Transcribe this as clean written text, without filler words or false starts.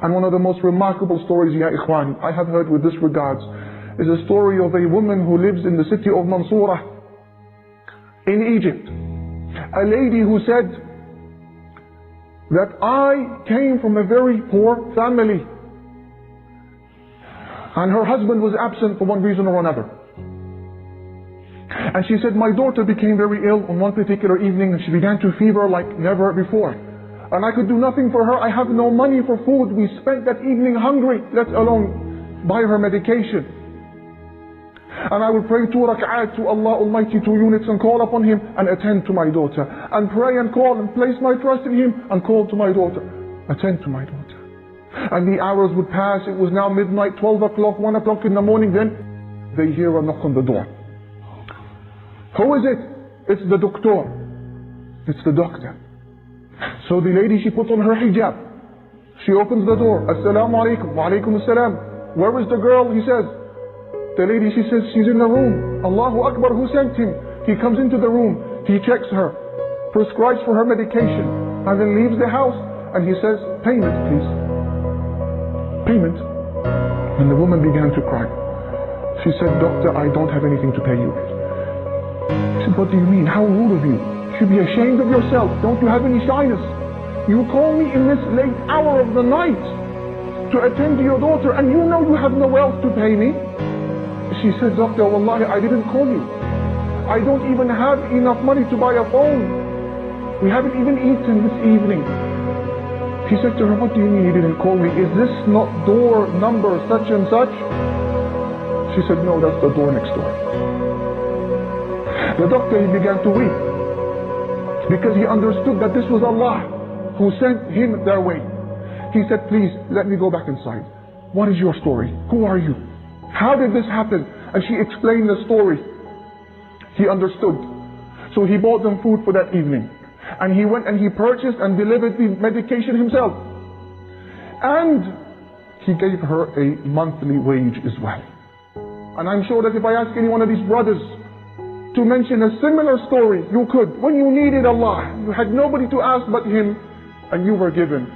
And one of the most remarkable stories, Ya Ikhwan, I have heard with this regards, is a story of a woman who lives in the city of Mansoura in Egypt. A lady who said that I came from a very poor family and her husband was absent for one reason or another. And she said, my daughter became very ill on one particular evening and she began to fever like never before. And I could do nothing for her. I have no money for food. We spent that evening hungry, let alone buy her medication. And I would pray 2 rak'at to Allah Almighty, 2 units, and call upon Him and attend to my daughter. And pray and call and place my trust in Him and call to my daughter. Attend to my daughter. And the hours would pass. It was now midnight, 12 o'clock, 1 o'clock in the morning. Then they hear a knock on the door. Who is it? It's the doctor. It's the doctor. So the lady, she puts on her hijab. She opens the door. Assalamu alaikum. Wa alaikum assalam. Where is the girl? He says. The lady, she says, she's in the room. Allahu Akbar, who sent him? He comes into the room. He checks her. Prescribes for her medication. And then leaves the house. And he says, payment please. Payment. And the woman began to cry. She said, doctor, I don't have anything to pay you. He said, what do you mean? How rude of you. You should be ashamed of yourself. Don't you have any shyness? You call me in this late hour of the night to attend to your daughter and you know you have no wealth to pay me? She said, doctor, wallahi, I didn't call you. I don't even have enough money to buy a phone. We haven't even eaten this evening. He said to her, what do you mean you didn't call me? Is this not door number such and such? She said, no, that's the door next door. The doctor, he began to weep because he understood that this was Allah who sent him their way. He said, please, let me go back inside. What is your story? Who are you? How did this happen? And she explained the story. He understood. So he bought them food for that evening. And he went and he purchased and delivered the medication himself. And he gave her a monthly wage as well. And I'm sure that if I ask any one of these brothers to mention a similar story, you could. When you needed Allah, you had nobody to ask but Him, and you were given.